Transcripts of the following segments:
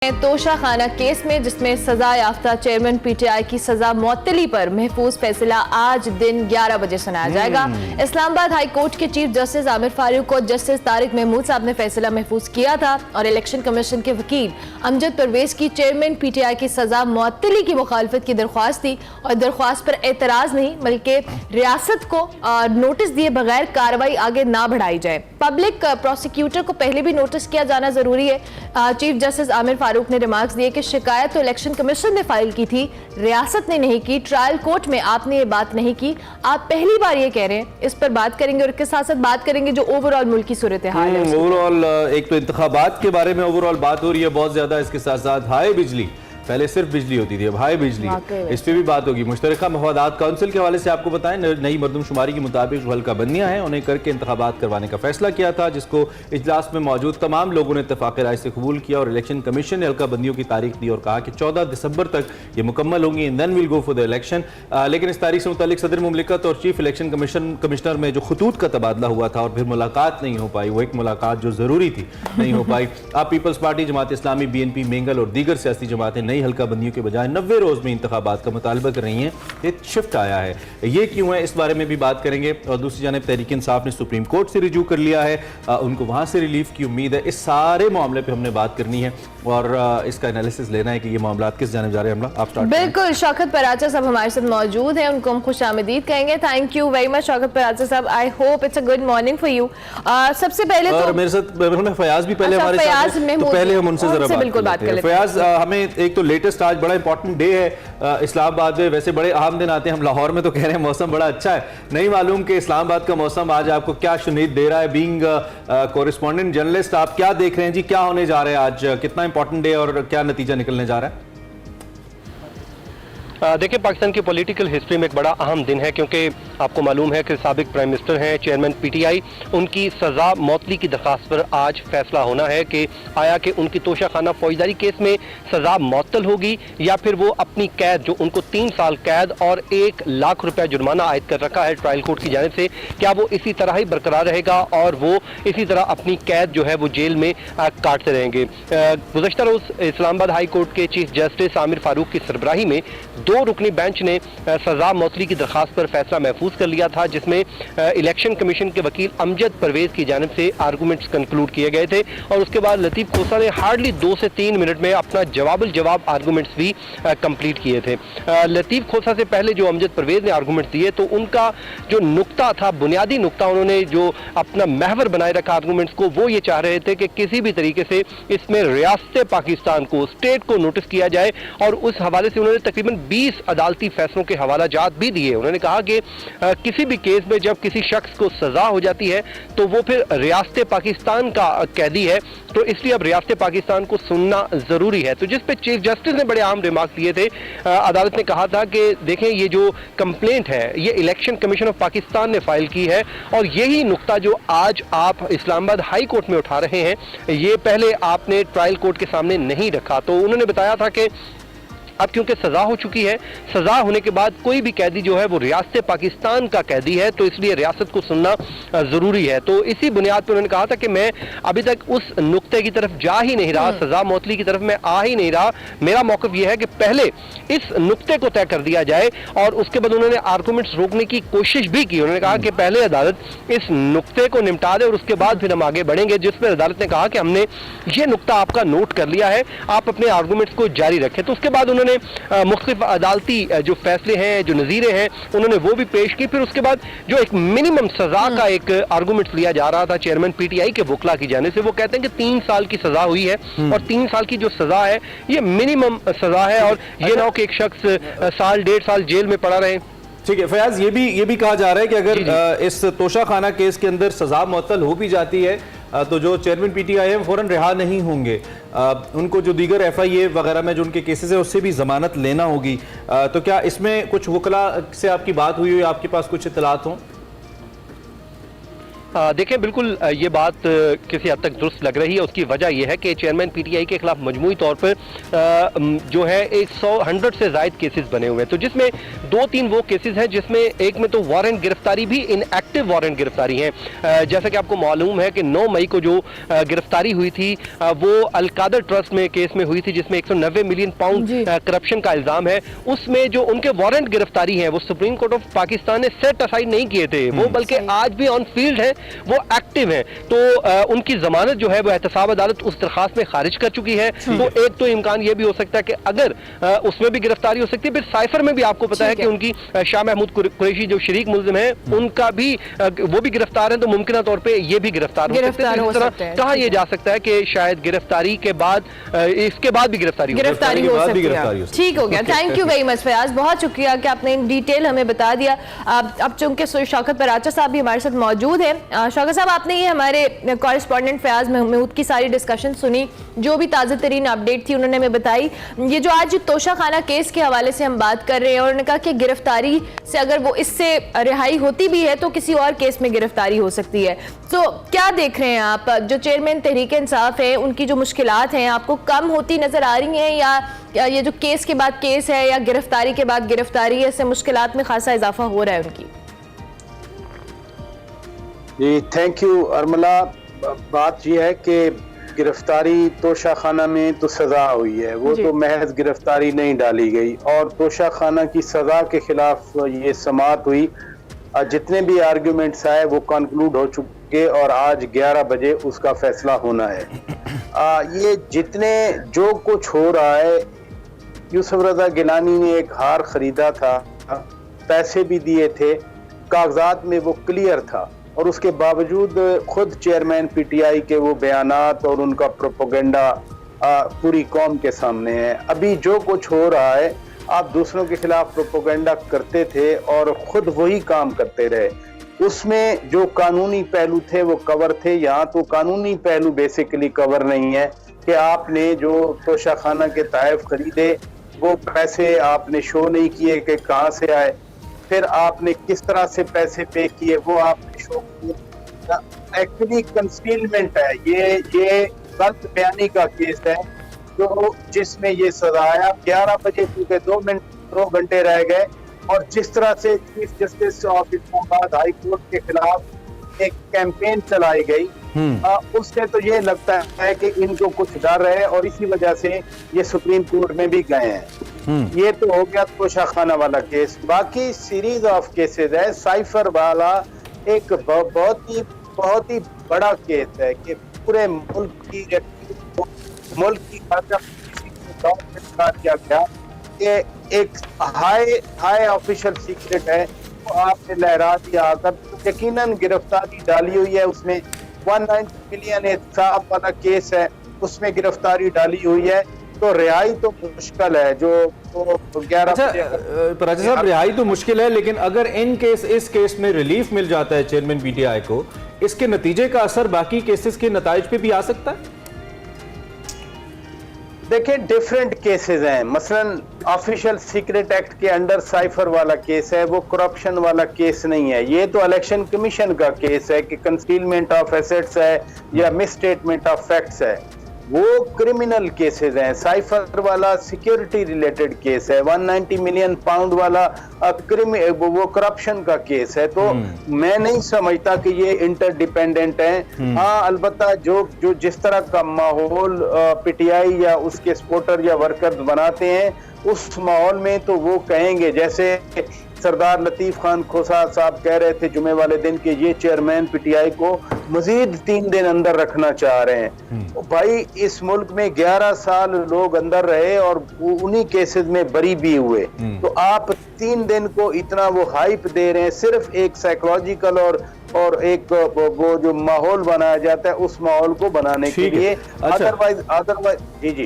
तोशा खाना केस में जिसमें सजा याफ्ता चेयरमैन पीटीआई की सजा मुअत्तली पर महफूज फैसला आज दिन 11 बजे सुनाया जाएगा। इस्लामाबाद हाई कोर्ट के चीफ जस्टिस आमिर फारूक और जस्टिस तारिक महमूद साहब ने फैसला महफूज किया था और इलेक्शन कमीशन के वकील अमजद परवेज की चेयरमैन पीटीआई की सजा मुअत्तली की मुखालफत की दरख्वास्त थी और दरख्वास्त पर एतराज नहीं बल्कि रियासत को नोटिस दिए बगैर कार्रवाई आगे ना बढ़ाई जाए। पब्लिक प्रोसिक्यूटर को पहले भी नोटिस किया जाना जरूरी है। चीफ जस्टिस आमिर फारूक ने रिमार्क्स दिए कि शिकायत तो इलेक्शन कमीशन ने फाइल की थी, रियासत ने नहीं की। ट्रायल कोर्ट में आपने ये बात नहीं की, आप पहली बार ये कह रहे हैं। इस पर बात करेंगे और इसके साथ साथ बात करेंगे जो ओवरऑल मुल्क की सूरत हाल है। ओवरऑल एक तो इंतखाबात के बारे में ओवरऑल बात हो रही है बहुत ज्यादा, इसके साथ साथ हाई बिजली, पहले सिर्फ बिजली होती थी अब हाई बिजली, इस पर भी बात होगी। मुश्तरका मफादात काउंसिल के हवाले से आपको बताएं, नई मरदमशुमारी के मुताबिक जो हल्का बंदियां हैं उन्हें करके इंतखाबात करवाने का फैसला किया था, जिसको इजलास में मौजूद तमाम लोगों ने इत्तेफाक राय से कबूल किया और इलेक्शन कमीशन ने हल्का बंदियों की तारीख दी और कहा कि 14 दिसंबर तक ये मुकम्मल होंगी, then will go for the election. लेकिन इस तारीख से मुतालिक सदर मुमलिकत और चीफ इलेक्शन कमिश्नर में जो खतूत का तबादला हुआ था और फिर मुलाकात नहीं हो पाई, वो एक मुलाकात जो जरूरी थी नहीं हो पाई। अब peoples party, Jamaat Islami, BNP, Mengal और दीगर सियासी जमातें नई हल्का बंदियों के बजाय 90 रोज में इंतखाबात का मुतालबा कर रही हैं। ये शिफ्ट आया है, ये क्यों है, इस बारे में भी बात करेंगे। और दूसरी जानिब तहरीक इंसाफ ने सुप्रीम कोर्ट से रिजू कर लिया है, उनको वहां से रिलीफ की उम्मीद है। इस सारे मामले पे हमने बात करनी है और इसका एनालिसिस लेना है कि ये मामला किस जानिब जा रहे हैं। आप स्टार्ट। बिल्कुल, शौकत पराचा साहब हमारे साथ मौजूद हैं, उनको हम खुश आमदीद कहेंगे। Thank you very much Shaukat Paracha साहब, I hope it's a good morning for you. सबसे पहले तो मेरे साथ फयाज भी पहले हमारे साथ हैं, तो पहले हम उनसे जरा बात करते हैं। फयाज, हमें एक तो लेटेस्ट आज बड़ा इंपॉर्टेंट डे है इस्लामाबाद में, वैसे बड़े अहम दिन आते हैं, हम लाहौर में तो कह रहे हैं मौसम बड़ा अच्छा है, नहीं मालूम कि इस्लामाबाद का मौसम आज आपको क्या शुनीद दे रहा है। बीइंग कोरेस्पोंडेंट जर्नलिस्ट, आप क्या देख रहे हैं जी, क्या होने जा रहा है आज, कितना इंपॉर्टेंट डे और क्या नतीजा निकलने जा रहा है? देखिए, पाकिस्तान की पॉलिटिकल हिस्ट्री में एक बड़ा अहम दिन है क्योंकि आपको मालूम है कि साबिक प्राइम मिनिस्टर हैं चेयरमैन PTI, उनकी सज़ा मौतली की दरख्वास्त पर आज फैसला होना है कि आया कि उनकी तोशा खाना फौजदारी केस में सज़ा मअतल होगी या फिर वो अपनी कैद, जो उनको 3 साल कैद और 1 लाख रुपया जुर्माना आयद कर रखा है ट्रायल कोर्ट की जानिब से, क्या वो इसी तरह ही बरकरार रहेगा और वो इसी तरह अपनी कैद जो है वो जेल में काटते रहेंगे। गुज़श्ता रोज़ इस्लामाबाद हाई कोर्ट के चीफ जस्टिस आमिर फारूक की सरबराही में 2 रुकनी बेंच ने सजा मौतली की दरख्वास्त पर फैसला महफूज कर लिया था, जिसमें इलेक्शन कमीशन के वकील अमजद परवेज की जानिब से आर्गूमेंट्स कंक्लूड किए गए थे और उसके बाद लतीफ खोसा ने हार्डली 2 से 3 मिनट में अपना जवाब आर्गूमेंट्स भी कंप्लीट किए थे। लतीफ खोसा से पहले जो अमजद परवेज ने आर्गूमेंट्स दिए तो उनका जो नुक्ता था, बुनियादी नुक्ता, उन्होंने जो अपना महवर बनाए रखा आर्गूमेंट्स को, वो ये चाह रहे थे कि किसी भी तरीके से इसमें रियासत पाकिस्तान को, स्टेट को नोटिस किया जाए और उस हवाले से उन्होंने तकरीबन 20 अदालती फैसलों के हवाला जात भी दिए। उन्होंने कहा कि किसी भी केस में जब किसी शख्स को सजा हो जाती है तो वो फिर रियासत पाकिस्तान का कैदी है, तो इसलिए अब रियासत पाकिस्तान को सुनना जरूरी है। तो जिस पे चीफ जस्टिस ने बड़े अहम रिमार्क दिए थे, अदालत ने कहा था कि देखें, ये जो कंप्लेंट है ये इलेक्शन कमीशन ऑफ पाकिस्तान ने फाइल की है और यही नुक्ता जो आज आप इस्लामाबाद हाई कोर्ट में उठा रहे हैं, ये पहले आपने ट्रायल कोर्ट के सामने नहीं रखा। तो उन्होंने बताया था कि अब क्योंकि सजा हो चुकी है, सजा होने के बाद कोई भी कैदी जो है वो रियासत पाकिस्तान का कैदी है, तो इसलिए रियासत को सुनना जरूरी है। तो इसी बुनियाद पर उन्होंने कहा था कि मैं अभी तक उस नुक्ते की तरफ जा ही नहीं रहा, सजा मौतली की तरफ मैं आ ही नहीं रहा। मेरा मौक़िफ़ यह है कि पहले इस नुक्ते को तय कर दिया जाए और उसके बाद उन्होंने आर्गूमेंट्स रोकने की कोशिश भी की। उन्होंने कहा कि पहले अदालत इस नुक्ते को निपटा दे और उसके बाद फिर हम आगे बढ़ेंगे, जिस पर अदालत ने कहा कि हमने ये नुक्ता आपका नोट कर लिया है, आप अपने आर्गूमेंट्स को जारी रखें। तो उसके बाद उन्होंने मुख्तलिफ अदालती जो फैसले हैं, जो नज़ीरें हैं, उन्होंने वो भी पेश की। फिर उसके बाद जो एक मिनिमम सजा का एक आर्गूमेंट लिया जा रहा था चेयरमैन PTI के वकला की जाने से, वो कहते हैं कि 3 साल की सजा हुई है और 3 साल की जो सजा है ये मिनिमम सजा है और ये ना हो कि एक शख्स साल 1.5 साल जेल में पड़ा रहे। ठीक है फयाज, ये भी कहा जा रहा है कि अगर इस तोशा खाना केस के अंदर सजा मुअत्तल हो भी जाती है तो जो चेयरमैन PTI है फौरन रिहा नहीं होंगे, उनको जो दीगर FIA वगैरह में जो उनके केसेस है उससे भी जमानत लेना होगी। तो क्या इसमें कुछ वकला से आपकी बात हुई हो या आपके पास कुछ इत्तलात हों? देखें, बिल्कुल ये बात किसी हद तक दुरुस्त लग रही है। उसकी वजह यह है कि चेयरमैन पीटीआई के खिलाफ मजमूई तौर पर जो है 100 से ज़ायद केसेस बने हुए हैं, तो जिसमें 2-3 वो केसेस हैं जिसमें एक में तो वारंट गिरफ्तारी भी इनएक्टिव वारंट गिरफ्तारी है। जैसा कि आपको मालूम है कि 9 मई को जो गिरफ्तारी हुई थी वो अलकादर ट्रस्ट में केस में हुई थी, जिसमें 190 मिलियन पाउंड करप्शन का इल्जाम है। उसमें जो उनके वारंट गिरफ्तारी है वो सुप्रीम कोर्ट ऑफ पाकिस्तान ने सेट असाइड नहीं किए थे, वो बल्कि आज भी ऑन फील्ड है, वो एक्टिव है। तो उनकी जमानत जो है वो एहतसाब अदालत उस दरखास्त में खारिज कर चुकी है। तो एक तो इम्कान ये भी हो सकता है कि अगर उसमें भी गिरफ्तारी हो सकती है, फिर साइफर में भी आपको पता है कि उनकी शाह महमूद कुरैशी जो शरीक मुल्जिम है उनका भी वो भी गिरफ्तार है, तो मुमकिन तौर पर ये भी गिरफ्तार हो सकते हैं। कहा यह जा सकता है कि शायद गिरफ्तारी के बाद इसके बाद भी गिरफ्तारी हो सकती है। ठीक हो गया, thank you very much Fayaz, बहुत शुक्रिया कि आपने इन डिटेल हमें बता दिया। अब चूंकि शौकत बराचा साहब भी हमारे साथ मौजूद हैं। शौकत साहब, आपने ये हमारे कॉरेस्पॉन्डेंट फयाज महमूद की सारी डिस्कशन सुनी, जो भी ताज़ा तरीन अपडेट थी उन्होंने हमें बताई। ये जो आज तोशाखाना केस के हवाले से हम बात कर रहे हैं, उन्होंने कहा कि गिरफ्तारी से अगर वो इससे रिहाई होती भी है तो किसी और केस में गिरफ्तारी हो सकती है। तो क्या देख रहे हैं आप, जो चेयरमैन तहरीक इंसाफ है उनकी जो मुश्किलात हैं आपको कम होती नजर आ रही हैं, या ये जो केस के बाद केस है या गिरफ्तारी के बाद गिरफ्तारी है, इससे मुश्किलात में खासा इजाफा हो रहा है उनकी? जी थैंक यू अरमला। बात यह है कि गिरफ्तारी तोशाखाना में तो सजा हुई है, वो तो महज गिरफ्तारी नहीं डाली गई, और तोशाखाना की सजा के खिलाफ ये समाअत हुई। जितने भी आर्ग्यूमेंट्स आए वो कंक्लूड हो चुके और आज 11 बजे उसका फैसला होना है। ये जितने जो कुछ हो रहा है, यूसुफ रजा गिलानी ने एक हार खरीदा था, पैसे भी दिए थे, कागजात में वो क्लियर था, और उसके बावजूद खुद चेयरमैन पीटीआई के वो बयानात और उनका प्रोपेगेंडा पूरी कौम के सामने है। अभी जो कुछ हो रहा है, आप दूसरों के खिलाफ प्रोपेगेंडा करते थे और खुद वही काम करते रहे, उसमें जो कानूनी पहलू थे वो कवर थे। यहाँ तो कानूनी पहलू बेसिकली कवर नहीं है कि आपने जो तोशाखाना के तहफ़ खरीदे वो पैसे आपने शो नहीं किए कि कहाँ से आए, फिर आपने किस तरह से पैसे पे किए वो आपने शो किए। एक्चुअली कंसीलमेंट है, ये गलत बयानी का केस है जो जिसमें ये सजा आया। 11 बजे क्योंकि 2 घंटे रह गए, और जिस तरह से chief justice of Islamabad high court के खिलाफ एक कैंपेन चलाई गई, उससे तो ये लगता है कि इनको कुछ डर है और इसी वजह से ये सुप्रीम कोर्ट में भी गए हैं। ये तो हो गया तोशाखाना वाला केस। बाकी सीरीज ऑफ केसेस है। साइफर वाला एक बहुत ही बड़ा केस है कि पूरे मुल्क की किया गया कि एक हाई ऑफिशियल सीक्रेट है तो आपने लहरा दिया आकर। यकीनन गिरफ्तारी डाली हुई है, उसमें 190 मिलियन एहतसाब वाला केस है, उसमें गिरफ्तारी डाली हुई है, तो रिहाई तो मुश्किल है। जो 11 राजा साहब, रिहाई तो मुश्किल है, लेकिन अगर इस केस में रिलीफ मिल जाता है चेयरमैन पीटीआई को, इसके नतीजे का असर बाकी केसेस के नताइज पे भी आ सकता है। देखिए डिफरेंट केसेस हैं, मसलन ऑफिशियल सीक्रेट एक्ट के अंडर साइफर वाला केस है, वो करप्शन वाला केस नहीं है। ये तो इलेक्शन कमीशन का केस है कि कंसीलमेंट ऑफ एसेट्स है या मिसस्टेटमेंट ऑफ फैक्ट्स है, वो क्रिमिनल केसेस हैं। साइफर वाला सिक्योरिटी रिलेटेड केस है, 190 मिलियन पाउंड वाला वो करप्शन का केस है। तो मैं नहीं समझता कि ये इंटरडिपेंडेंट है। हाँ, अलबत्ता जो जिस तरह का माहौल पीटीआई या उसके सपोर्टर या वर्कर्स बनाते हैं, उस माहौल में तो वो कहेंगे, जैसे सरदार लतीफ खान खोसा साहब कह रहे थे जुमे वाले दिन कि ये चेयरमैन पीटीआई को मजीद 3 दिन अंदर रखना चाह रहे हैं। तो भाई इस मुल्क में 11 साल लोग अंदर रहे और उन्हीं केसेस में बरी भी हुए, तो आप 3 दिन को इतना वो हाइप दे रहे हैं सिर्फ एक साइकोलॉजिकल और एक वो जो माहौल बनाया जाता है उस माहौल को बनाने के लिए। अदरवाइज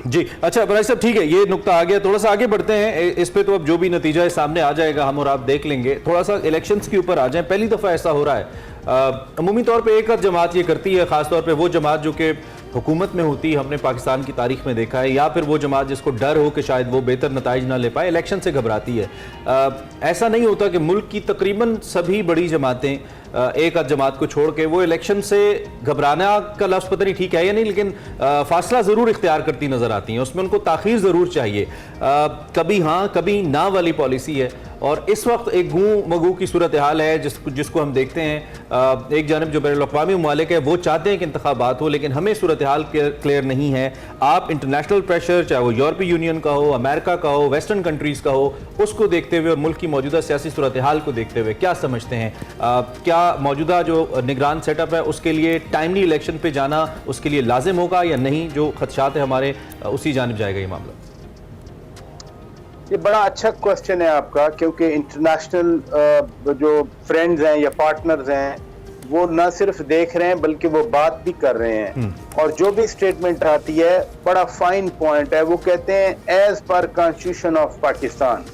जी अच्छा बराज साहब, ठीक है, ये नुक्ता आ गया। थोड़ा सा आगे बढ़ते हैं इस पे, तो अब जो भी नतीजा है सामने आ जाएगा, हम और आप देख लेंगे। थोड़ा सा इलेक्शंस के ऊपर आ जाए। पहली दफा ऐसा हो रहा है, अमूमी तौर पे एक जमात ये करती है, खासतौर पे वो जमात जो कि हुकूमत में होती है, हमने पाकिस्तान की तारीख में देखा है, या फिर वो जमात जिसको डर हो कि शायद वो बेहतर नताइज ना ले पाए, इलेक्शन से घबराती है। ऐसा नहीं होता कि मुल्क की तकरीबन सभी बड़ी जमातें एक आध जमात को छोड़ के, वो इलेक्शन से घबराना का लफ्ज़ पता नहीं ठीक है या नहीं, लेकिन फासला ज़रूर इख्तियार करती नज़र आती हैं। उसमें उनको ताख़ीर ज़रूर चाहिए, कभी हाँ कभी ना वाली पॉलिसी है। और इस वक्त एक गूं मगू की सूरत हाल है जिसको हम देखते हैं। एक जानब जो बैनुल-अक़वामी ममालिक है वो चाहते हैं कि इंतखाबात हो, लेकिन हमें सूरत हाल क्लियर नहीं है। आप इंटरनेशनल प्रेशर, चाहे वो यूरोपीय यूनियन का हो, अमेरिका का हो, वेस्टर्न कंट्रीज़ का हो, उसको देखते हुए और मुल्क की मौजूदा सियासी सूरत हाल को देखते हुए क्या समझते हैं? क्या मौजूदा जो निगरान सेटअप है उसके लिए टाइमली इलेक्शन पे जाना उसके लिए लाजिम होगा या नहीं? जो खदशात है हमारे, उसी जानिब जाएगा ये मामला। ये बड़ा अच्छा क्वेश्चन है आपका, क्योंकि इंटरनेशनल जो फ्रेंड्स हैं या पार्टनर्स हैं वो न सिर्फ देख रहे हैं बल्कि वो बात भी कर रहे हैं। और जो भी स्टेटमेंट आती है बड़ा फाइन पॉइंट है। वो कहते हैं as per constitution of Pakistan,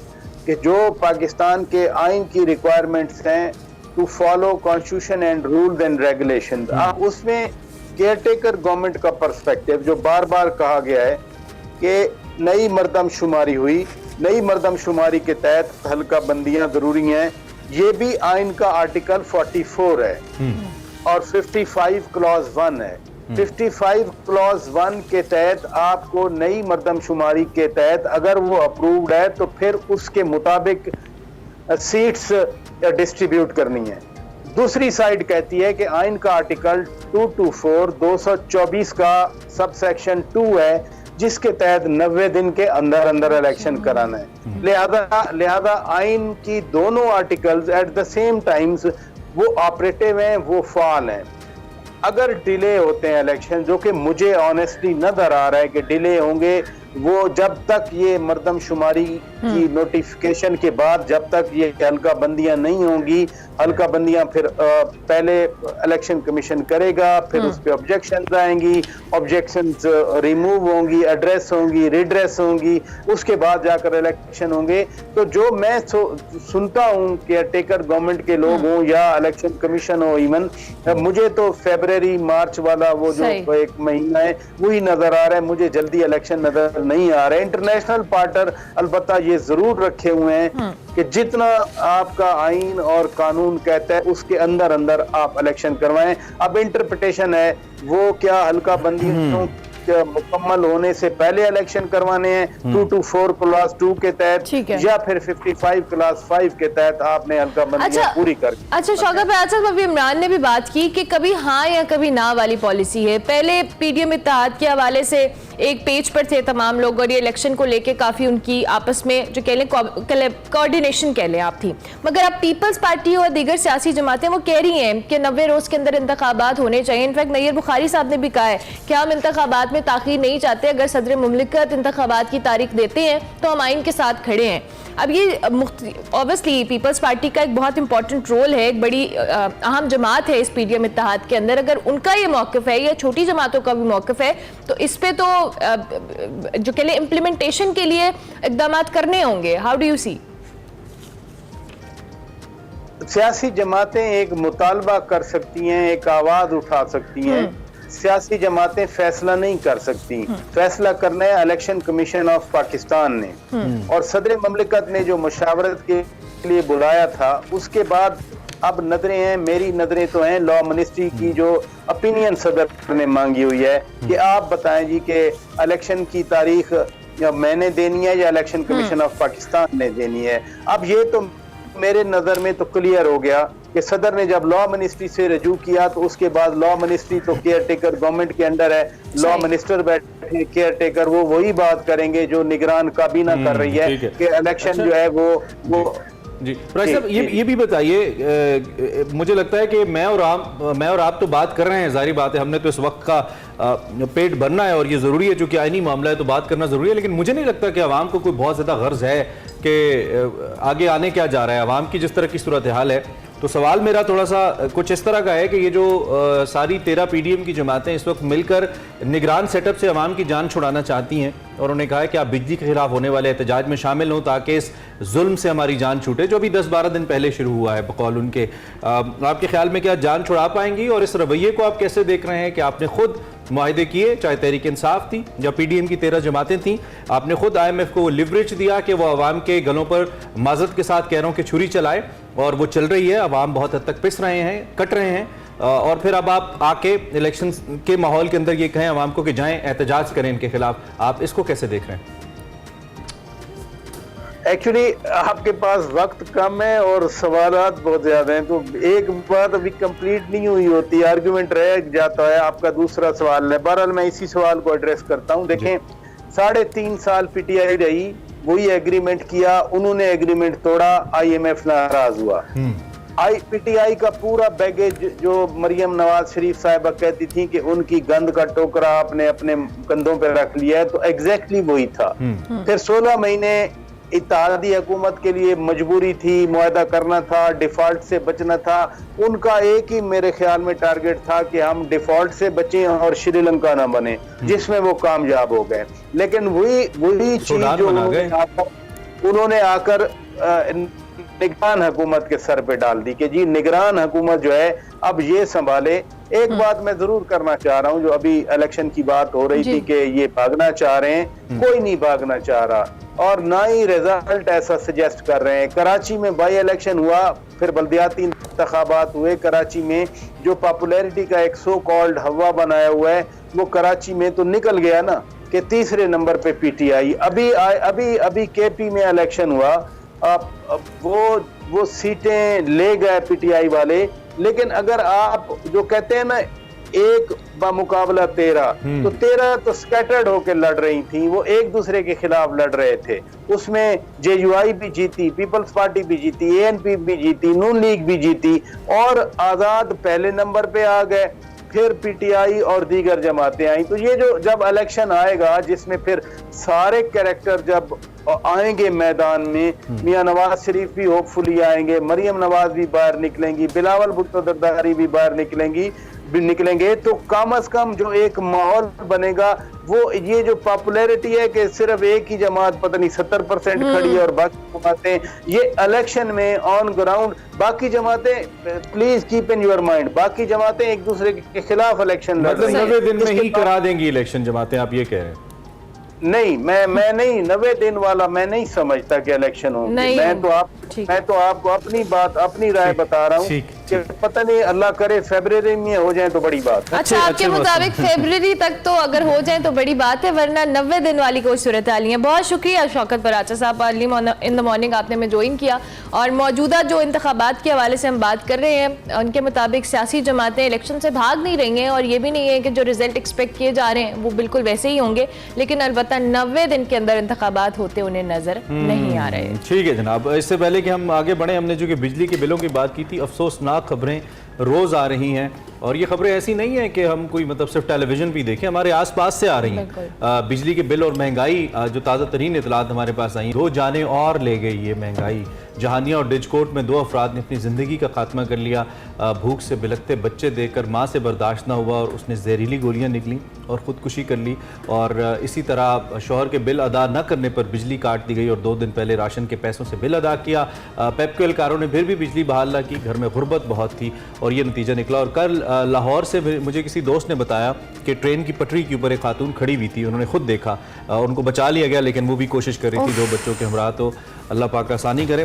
कि जो पाकिस्तान के आइन की रिक्वायरमेंट्स हैं to follow constitution and rules and regulations. अब उसमें केयरटेकर गवर्नमेंट का पर्सपेक्टिव जो बार बार कहा गया है कि नई मरदमशुमारी हुई, नई मरदमशुमारी के तहत हल्का बंदियां जरूरी हैं, ये भी आइन का आर्टिकल 44 है और 55 क्लॉज 1 है। 55 क्लॉज 1 के तहत आपको नई मरदमशुमारी के तहत अगर वो अप्रूव्ड है तो फिर उसके मुताबिक सीट्स डिस्ट्रीब्यूट करनी है। दूसरी साइड कहती है कि आइन का आर्टिकल 224 224 का सबसेक्शन 2 है जिसके तहत 90 दिन के अंदर अंदर इलेक्शन कराना है। लिहाजा आइन की दोनों articles at the same times वो ऑपरेटिव हैं, वो फाल हैं। अगर डिले होते हैं इलेक्शन, जो कि मुझे ऑनेस्टली नजर आ रहा है कि डिले होंगे, वो जब तक ये मरदमशुमारी की नोटिफिकेशन के बाद जब तक ये हल्का बंदियां नहीं होंगी, हल्का बंदियां फिर पहले इलेक्शन कमीशन करेगा, फिर उस पर ऑब्जेक्शन आएंगी, ऑब्जेक्शंस रिमूव होंगी, एड्रेस होंगी, रिड्रेस होंगी, उसके बाद जाकर इलेक्शन होंगे। तो जो मैं सुनता हूँ केयर टेकर गवर्नमेंट के लोग हों या इलेक्शन कमीशन हो, इवन मुझे तो फरवरी मार्च वाला वो जो एक महीना है वही नजर आ रहा है, मुझे जल्दी इलेक्शन नजर नहीं आ रहा है। इंटरनेशनल पार्टनर अलबत्ता ये जरूर रखे हुए हैं कि जितना आपका आइन और कानून कहता है उसके अंदर अंदर आप इलेक्शन करवाएं। अब इंटरप्रिटेशन है वो क्या हल्का बंदियों मुकम्मल होने से पहले इलेक्शन करवाने हैं 224 क्लास 2 के तहत, या फिर 55 क्लास 5 के तहत आपने हल्का बंदियां पूरी कर। अच्छा शौकत भाई, अच्छा अभी इमरान ने भी बात की कि कभी हाँ या कभी ना वाली पॉलिसी है। पहले पीडीएम इत्तेहाद के हवाले से एक पेज पर थे तमाम लोग और ये इलेक्शन को लेके काफी उनकी आपस में जो कह लें कोऑर्डिनेशन कह लें आप थी, मगर अब पीपल्स पार्टी और दीगर सियासी जमातें वो कह रही हैं कि 90 रोज के अंदर इंतखाबात होने चाहिए। इनफैक्ट नैयर बुखारी साहब ने भी कहा है कि हम इंतखाबात में ताखीर नहीं चाहते, अगर सदर मुमलिकत इंतखाबात की तारीख देते हैं तो हम आइन के साथ खड़े हैं। अब ये ऑब्वियसली पीपल्स पार्टी का एक बहुत इंपॉर्टेंट रोल है, एक बड़ी अहम जमात है इस पीडीएम इत्तेहाद के अंदर। अगर उनका ये मौक़िफ़ है या छोटी जमातों का भी मौक़िफ़ है तो इस पे तो जो कह लें इम्प्लीमेंटेशन के लिए इक़दामात करने होंगे। How do you see? सियासी जमातें एक मुतालबा कर सकती हैं, एक आवाज उठा सकती हैं, सियासी जमातें फैसला नहीं कर सकती। फैसला करना है इलेक्शन कमीशन ऑफ पाकिस्तान ने, और सदर ममलिकत ने जो मुशावरत के लिए बुलाया था उसके बाद अब नजरें हैं, मेरी नजरें तो हैं लॉ मिनिस्ट्री की जो ओपिनियन सदर ने मांगी हुई है कि आप बताएं जी कि इलेक्शन की तारीख या मैंने देनी है या इलेक्शन कमीशन ऑफ पाकिस्तान ने देनी है। अब ये तो मेरे नजर में तो क्लियर हो गया कि सदर ने जब लॉ मिनिस्ट्री से रजू किया तो उसके बाद लॉ मिनिस्ट्री तो केयर टेकर गवर्नमेंट के अंडर है, लॉ मिनिस्टर बैठे केयर टेकर, वो वही बात करेंगे जो निगरान काबीना कर रही है कि इलेक्शन जो है वो जी। राय साहब ये भी बताइए, मुझे लगता है कि मैं और आप तो बात कर रहे हैं, जाहिर बात है हमने तो इस वक्त का पेट भरना है और ये ज़रूरी है, चूंकि आईनी मामला है तो बात करना ज़रूरी है, लेकिन मुझे नहीं लगता कि आवाम को कोई बहुत ज़्यादा गर्ज है कि आगे आने क्या जा रहा है। आवाम की जिस तरह की सूरत हाल है, तो सवाल मेरा थोड़ा सा कुछ इस तरह का है कि ये जो सारी 13 पीडीएम की जमातें इस वक्त मिलकर निगरान सेटअप से अवाम की जान छुड़ाना चाहती हैं, और उन्होंने कहा है कि आप बिजली के खिलाफ होने वाले एहतजाज में शामिल हों ताकि इस जुल्म से हमारी जान छूटे, जो अभी 10-12 दिन पहले शुरू हुआ है बकौल उनके। आपके ख्याल में क्या जान छुड़ा पाएंगी, और इस रवैये को आप कैसे देख रहे हैं कि आपने खुद मुआहदे किए, चाहे तहरीक इंसाफ थी या PDM की 13 जमातें थीं। आपने खुद IMF को लिवरेज दिया कि वो अवाम के गलों पर माजरत के साथ कह रहा हूं कि छुरी चलाए, और वो चल रही है। अवाम बहुत हद तक पिस रहे हैं, कट रहे हैं, और फिर अब आप आके इलेक्शन के माहौल के अंदर ये कहें अवाम को कि जाएं एहतजाज करें इनके खिलाफ, आप इसको कैसे देख रहे हैं? एक्चुअली आपके पास वक्त कम है और सवालात बहुत ज्यादा हैं, तो एक बात अभी कंप्लीट नहीं हुई होती, आर्गुमेंट रह जाता है। आपका दूसरा सवाल है, बहरहाल मैं इसी सवाल को एड्रेस करता हूं। देखें, 3.5 साल PTI रही, वही एग्रीमेंट किया, उन्होंने एग्रीमेंट तोड़ा, IMF नाराज हुआ। PTI का पूरा बैगेज जो मरियम नवाज शरीफ साहिबा कहती थी कि उनकी गंद का टोकरा आपने अपने कंधों पे रख लिया है, तो एग्जैक्टली वही था। फिर 16 महीने इत्तेहादी हुकूमत के लिए मजबूरी थी, मुआहदा करना था, डिफॉल्ट से बचना था। उनका एक ही मेरे ख्याल में टारगेट था कि हम डिफॉल्ट से बचें और श्रीलंका ना बने, जिसमें वो कामयाब हो गए। लेकिन वही चीज जो उन्होंने आकर निगरान हुकूमत के सर पे डाल दी कि जी निगरान हुकूमत जो है अब ये संभाले। एक बात मैं जरूर करना चाह रहा हूं, जो अभी इलेक्शन की बात हो रही थी कि ये भागना चाह रहे हैं, कोई नहीं भागना चाह रहा और ना ही रिजल्ट ऐसा सजेस्ट कर रहे हैं। कराची में बाई इलेक्शन हुआ, फिर बल्दियाती इंतखाबात हुए। कराची में जो पॉपुलैरिटी का एक सो कॉल्ड हवा बनाया हुआ है, वो कराची में तो निकल गया ना कि तीसरे नंबर पे PTI। अभी KP में इलेक्शन हुआ, वो सीटें ले गए PTI वाले। लेकिन अगर आप जो कहते हैं ना एक बामुकाबला 13, तो 13 तो स्कैटर्ड होकर लड़ रही थी, वो एक दूसरे के खिलाफ लड़ रहे थे। उसमें JUI भी जीती, पीपल्स पार्टी भी जीती, ANP भी जीती, नून लीग भी जीती, और आजाद पहले नंबर पे आ गए। फिर PTI और दीगर जमातें आई। तो ये जो जब इलेक्शन आएगा, जिसमें फिर सारे कैरेक्टर जब आएंगे मैदान में, मियां नवाज शरीफ भी होपफुली आएंगे, मरियम नवाज भी बाहर निकलेंगी, बिलावल भुट्टो जरदारी भी बाहर निकलेंगे, तो कम अज कम जो एक माहौल बनेगा, वो ये जो पॉपुलैरिटी है कि सिर्फ एक ही जमात पता नहीं 70% खड़ी है और बाकी जमातें, ये इलेक्शन में ऑन ग्राउंड बाकी जमातें, please keep in your mind, बाकी जमातें एक दूसरे के खिलाफ इलेक्शन लड़ रही हैं। 90 दिन में ही करा देंगी इलेक्शन जमातें, आप ये कह रहे हैं? नहीं, मैं नहीं, 90 दिन वाला मैं नहीं समझता कि इलेक्शन होंगे। मैं तो आपको अपनी बात, अपनी राय बता रहा हूँ कि पता नहीं, अल्लाह करे फरवरी में हो जाए तो बड़ी बात। अच्छा, आपके मुताबिक फरवरी तक तो अगर हो जाए तो बड़ी बात है, वरना 90 दिन वाली कोई सूरत हाल नहीं है। बहुत शुक्रिया शौकत बराचा साहब, अर्ली इन द मॉर्निंग आपने में ज्वाइन किया। और मौजूदा जो इंतखाबात के हवाले से हम बात कर रहे हैं, उनके मुताबिक सियासी जमातें इलेक्शन से भाग नहीं रही हैं, और ये भी नहीं है कि जो रिजल्ट एक्सपेक्ट किए जा रहे हैं वो बिल्कुल वैसे ही होंगे, लेकिन अलबत्ता 90 दिन के अंदर इंतखाबात होते उन्हें नजर नहीं आ रहे। ठीक है जनाब, इससे पहले कि हम आगे बढ़े, हमने जो कि बिजली के बिलों की बात की थी, अफसोसनाक खबरें रोज़ आ रही हैं, और ये खबरें ऐसी नहीं है कि हम कोई मतलब सिर्फ टेलीविज़न भी देखें, हमारे आसपास से आ रही हैं। बिजली के बिल और महंगाई, जो ताज़ा तरीन इतलात हमारे पास आई, 2 जानें और ले गई ये महंगाई। जहानिया और डिजकोट में 2 अफराद ने अपनी ज़िंदगी का खात्मा कर लिया। भूख से बिलखते बच्चे देखकर माँ से बर्दाश्त ना हुआ और उसने जहरीली गोलियाँ निकली और ख़ुदकुशी कर ली। और इसी तरह शौहर के बिल अदा न करने पर बिजली काट दी गई और 2 दिन पहले राशन के पैसों से बिल अदा किया। पेपको एहलकारों ने फिर भी बिजली बहाल न की, घर में गुर्बत बहुत थी और ये नतीजा निकला। और कल लाहौर से मुझे किसी दोस्त ने बताया कि ट्रेन की पटरी के ऊपर एक खातून खड़ी हुई थी, उन्होंने खुद देखा, उनको बचा लिया गया, लेकिन वो भी कोशिश कर रही थी 2 बच्चों के हमरा। तो अल्लाह पाक आसानी करे।